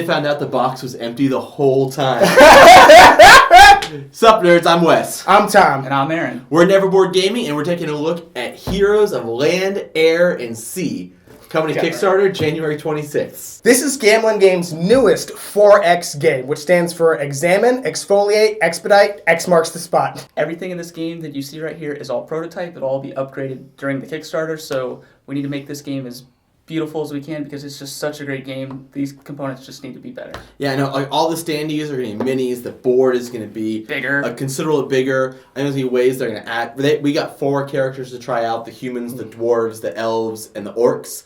they found out the box was empty the whole time. Sup, nerds? I'm Wes. I'm Tom. And I'm Aaron. We're Neverboard Gaming, and we're taking a look at Heroes of Land, Air, and Sea. Coming to Kickstarter January 26th. This is Gambling Game's newest 4X game, which stands for Examine, Exfoliate, Expedite, X marks the spot. Everything in this game that you see right here is all prototype. It'll all be upgraded during the Kickstarter, so we need to make this game as beautiful as we can because it's just such a great game. These components just need to be better. Yeah, I know. Like, all the standees are going to be minis. The board is going to be bigger, considerably bigger. I know there's going to be ways they're going to add. We got 4 characters to try out: the humans, the dwarves, the elves, and the orcs.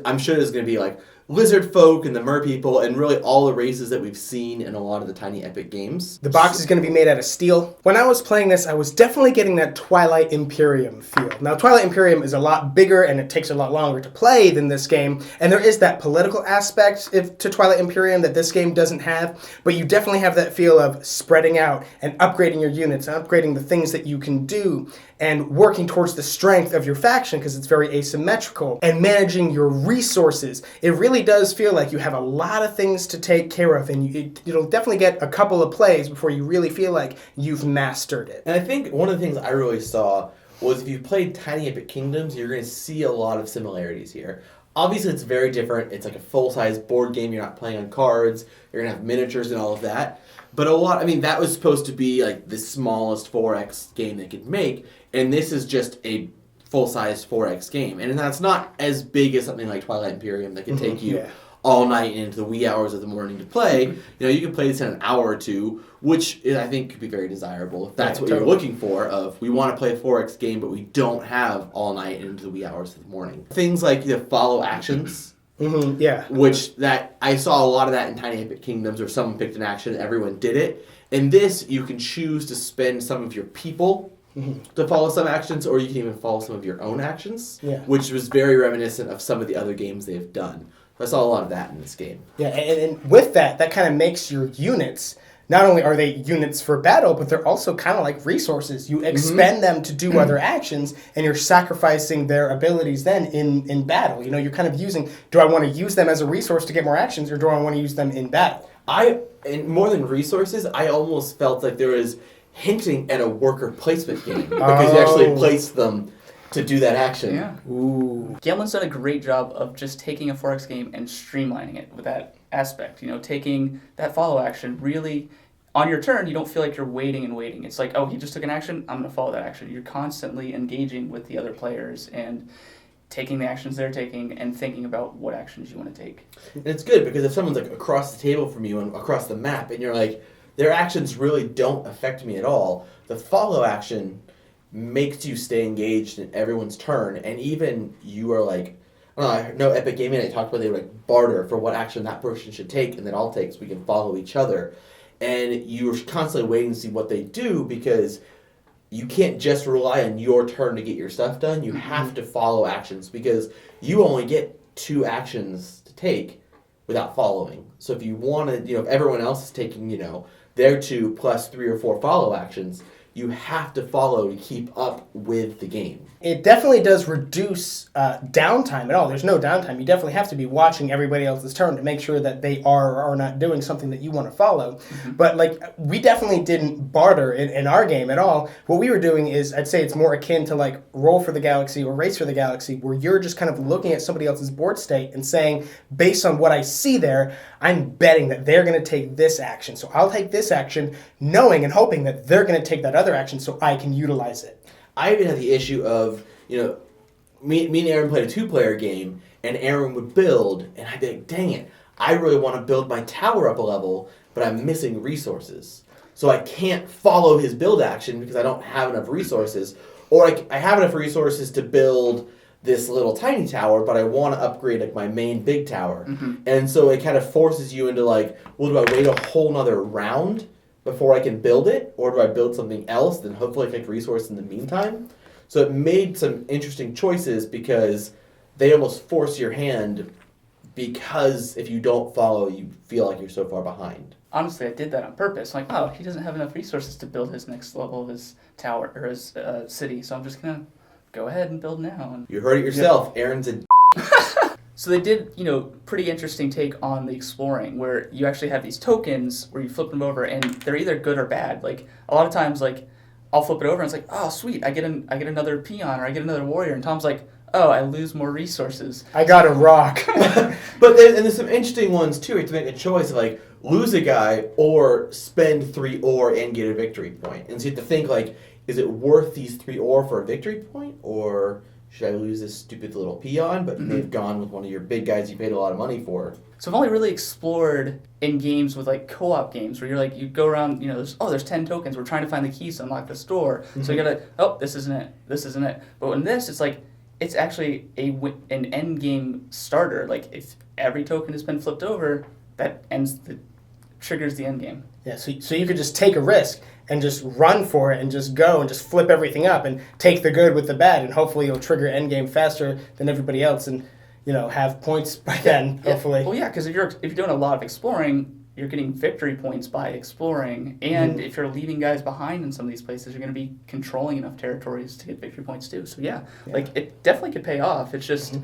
I'm sure there's going to be like lizard folk and the merpeople and really all the races that we've seen in a lot of the Tiny Epic games. The box is going to be made out of steel. When I was playing this, I was definitely getting that Twilight Imperium feel. Now, Twilight Imperium is a lot bigger and it takes a lot longer to play than this game, and there is that political aspect to Twilight Imperium that this game doesn't have, but you definitely have that feel of spreading out and upgrading your units and upgrading the things that you can do and working towards the strength of your faction because it's very asymmetrical, and managing your resources. It really does feel like you have a lot of things to take care of, and you'll definitely get a couple of plays before you really feel like you've mastered it. And I think one of the things I really saw was if you played Tiny Epic Kingdoms, you're going to see a lot of similarities here. Obviously, it's very different. It's like a full-size board game. You're not playing on cards. You're going to have miniatures and all of that. But that was supposed to be like the smallest 4X game they could make, and this is just a full-size 4X game. And that's not as big as something like Twilight Imperium that can take you all night into the wee hours of the morning to play. You know, you can play this in an hour or two, which I think could be very desirable if that's what you're looking for, of we want to play a 4X game, but we don't have all night into the wee hours of the morning. Things like the follow actions. Which that I saw a lot of that in Tiny Epic Kingdoms, where someone picked an action, everyone did it. In this, you can choose to spend some of your people to follow some actions, or you can even follow some of your own actions, which was very reminiscent of some of the other games they've done. I saw a lot of that in this game. Yeah, and with that kind of makes your units, not only are they units for battle, but they're also kind of like resources. You expend them to do other actions, and you're sacrificing their abilities then in battle. You know, you're kind of using, do I want to use them as a resource to get more actions, or do I want to use them in battle? And more than resources, I almost felt like there was hinting at a worker placement game, because you actually placed them to do that action. Yeah. Ooh. Gambling's done a great job of just taking a 4X game and streamlining it with that aspect. You know, taking that follow action, really, on your turn, you don't feel like you're waiting and waiting. It's like, oh, he just took an action, I'm going to follow that action. You're constantly engaging with the other players and taking the actions they're taking and thinking about what actions you want to take. And it's good, because if someone's like across the table from you and across the map, and you're like, their actions really don't affect me at all, the follow action makes you stay engaged in everyone's turn, and even you are like, I know Epic Gaming, I talked about they would like barter for what action that person should take, and then Outtakes, we can follow each other. And you're constantly waiting to see what they do, because you can't just rely on your turn to get your stuff done. You have to follow actions, because you only get 2 actions to take without following. So if you want to, if everyone else is taking, their 2 plus 3 or 4 follow actions, you have to follow to keep up with the game. It definitely does reduce downtime at all. There's no downtime. You definitely have to be watching everybody else's turn to make sure that they are or are not doing something that you want to follow. But we definitely didn't barter in our game at all. What we were doing is, I'd say it's more akin to like Roll for the Galaxy or Race for the Galaxy, where you're just kind of looking at somebody else's board state and saying, based on what I see there, I'm betting that they're going to take this action. So I'll take this action, knowing and hoping that they're going to take that other action so I can utilize it. I even had the issue of, me and Aaron played a 2-player game, and Aaron would build, and I'd be like, dang it, I really want to build my tower up a level, but I'm missing resources. So I can't follow his build action because I don't have enough resources. Or I have enough resources to build this little tiny tower, but I want to upgrade like my main big tower. And so it kind of forces you into like, well, do I wait a whole nother round before I can build it, or do I build something else, then hopefully collect resources in the meantime? So it made some interesting choices, because they almost force your hand, because if you don't follow, you feel like you're so far behind. Honestly, I did that on purpose. Like, oh, he doesn't have enough resources to build his next level of his tower or his city, so I'm just going to go ahead and build now. You heard it yourself. Aaron's a So they did, pretty interesting take on the exploring, where you actually have these tokens where you flip them over, and they're either good or bad. Like a lot of times, like I'll flip it over and it's like, oh sweet, I get another peon or I get another warrior, and Tom's like, oh, I lose more resources. I got a rock. But there's some interesting ones too. You have to make a choice of like lose a guy or spend 3 ore and get a victory point. And so you have to think like, is it worth these 3 ore for a victory point, or should I lose this stupid little peon? But you may have gone with one of your big guys you paid a lot of money for. So I've only really explored in games with like co-op games where you're like, you go around, there's 10 tokens. We're trying to find the keys to unlock this door. So you gotta, this isn't it. But in this, it's like, it's actually an end game starter. Like if every token has been flipped over, that triggers the end game. Yeah, so you could just take a risk and just run for it and just go and just flip everything up and take the good with the bad, and hopefully you'll trigger end game faster than everybody else and have points by then. Hopefully. Well, yeah, because if you're doing a lot of exploring, you're getting victory points by exploring, and if you're leaving guys behind in some of these places, you're going to be controlling enough territories to get victory points too. So like it definitely could pay off. It's just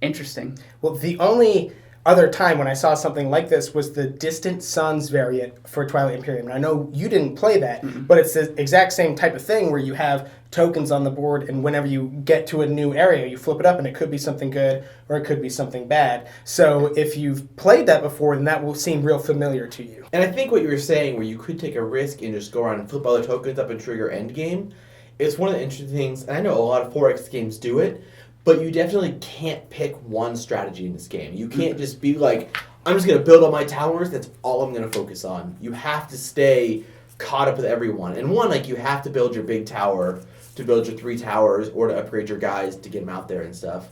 interesting. Well, the only other time when I saw something like this was the Distant Suns variant for Twilight Imperium. And I know you didn't play that, but it's the exact same type of thing where you have tokens on the board, and whenever you get to a new area, you flip it up, and it could be something good or it could be something bad. So if you've played that before, then that will seem real familiar to you. And I think what you were saying, where you could take a risk and just go around and flip other tokens up and trigger endgame, it's one of the interesting things, and I know a lot of 4X games do it, but you definitely can't pick one strategy in this game. You can't just be like, I'm just going to build all my towers, that's all I'm going to focus on. You have to stay caught up with everyone. And one, like, you have to build your big tower to build your 3 towers or to upgrade your guys to get them out there and stuff.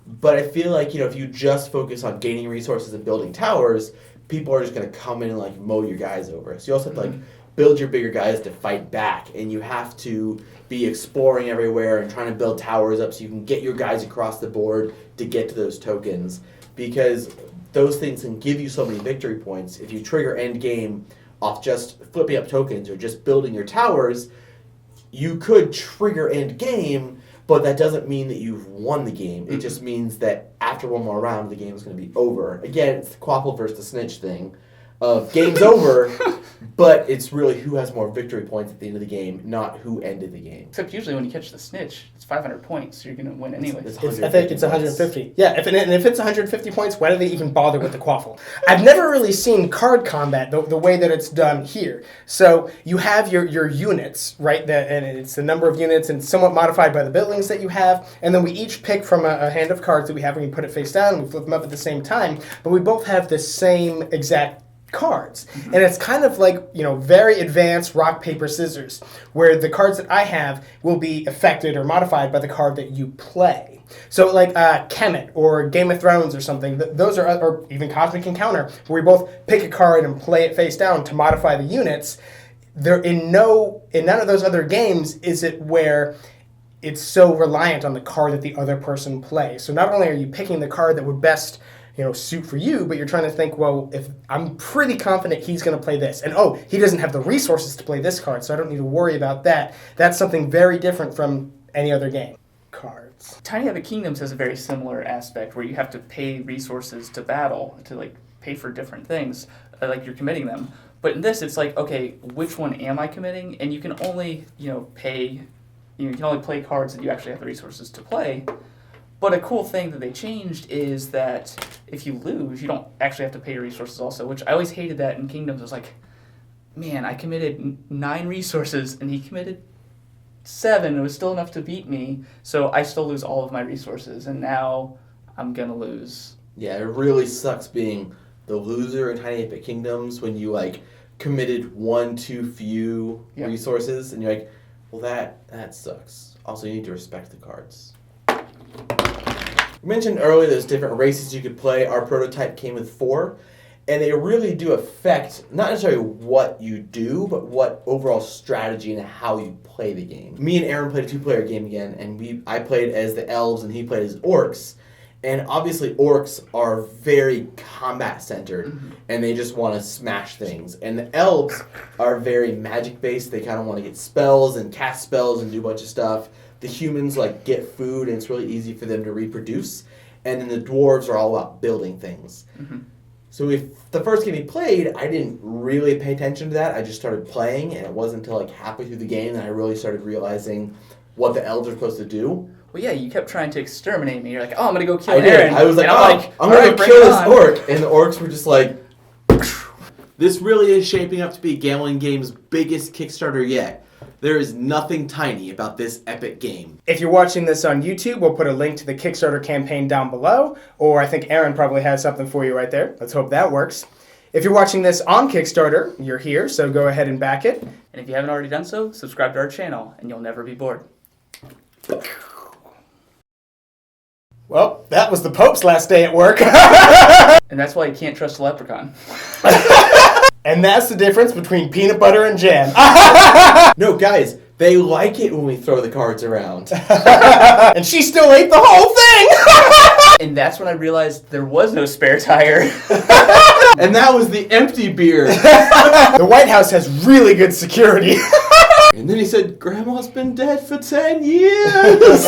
But I feel like, if you just focus on gaining resources and building towers, people are just going to come in and, like, mow your guys over. So you also have to, like, build your bigger guys to fight back, and you have to be exploring everywhere and trying to build towers up so you can get your guys across the board to get to those tokens, because those things can give you so many victory points. If you trigger end game off just flipping up tokens or just building your towers, you could trigger end game, but that doesn't mean that you've won the game. It just means that after one more round, the game is going to be over. Again, it's the Quapple versus the Snitch thing of game's over, but it's really who has more victory points at the end of the game, not who ended the game. Except usually when you catch the snitch, it's 500 points, so you're going to win anyway. I think it's 150. Yeah, if it's 150 points, why do they even bother with the quaffle? I've never really seen card combat the way that it's done here. So you have your units, right? And it's the number of units and somewhat modified by the buildings that you have. And then we each pick from a hand of cards that we have, and we put it face down and we flip them up at the same time. But we both have the same exact cards. And it's kind of like, very advanced rock, paper, scissors, where the cards that I have will be affected or modified by the card that you play. So like Kemet or Game of Thrones or something, those are, or even Cosmic Encounter, where we both pick a card and play it face down to modify the units. There in none of those other games is it where it's so reliant on the card that the other person plays. So not only are you picking the card that would best suit for you, but you're trying to think, well, if I'm pretty confident he's going to play this, and he doesn't have the resources to play this card, so I don't need to worry about that. That's something very different from any other game. Cards. Tiny Epic Kingdoms has a very similar aspect where you have to pay resources to battle, to like pay for different things, like you're committing them. But in this, it's like, okay, which one am I committing? And you can only, pay, you can only play cards that you actually have the resources to play. But a cool thing that they changed is that if you lose, you don't actually have to pay your resources also, which I always hated that in Kingdoms. I was like, man, I committed 9 resources, and he committed 7. It was still enough to beat me, so I still lose all of my resources, and now I'm going to lose. Yeah, it really sucks being the loser in Tiny Epic Kingdoms when you, committed one too few resources, and you're like, well, that sucks. Also, you need to respect the cards. We mentioned earlier there's different races you could play. Our prototype came with 4, and they really do affect not necessarily what you do, but what overall strategy and how you play the game. Me and Aaron played a 2-player game again, and I played as the elves and he played as orcs. And obviously orcs are very combat-centered, and they just want to smash things. And the elves are very magic-based. They kind of want to get spells and cast spells and do a bunch of stuff. The humans get food, and it's really easy for them to reproduce. and then the dwarves are all about building things. Mm-hmm. So if the first game he played, I didn't really pay attention to that. I just started playing, and it wasn't until like halfway through the game that I really started realizing what the elves are supposed to do. Well, yeah, you kept trying to exterminate me. You're like, oh, I'm gonna go kill I did. Aaron. I was like, and I'm all gonna right, bring kill it this on. orc, and the orcs were just like. This really is shaping up to be Gambling Game's biggest Kickstarter yet. There is nothing tiny about this epic game. If you're watching this on YouTube, we'll put a link to the Kickstarter campaign down below, or I think Aaron probably has something for you right there. Let's hope that works. If you're watching this on Kickstarter, you're here, so go ahead and back it. And if you haven't already done so, subscribe to our channel, and you'll never be bored. Well, that was the Pope's last day at work. And that's why you can't trust a leprechaun. And that's the difference between peanut butter and jam. No, guys, they like it when we throw the cards around. And she still ate the whole thing! And that's when I realized there was no spare tire. And that was the empty beer. The White House has really good security. And then he said, Grandma's been dead for 10 years.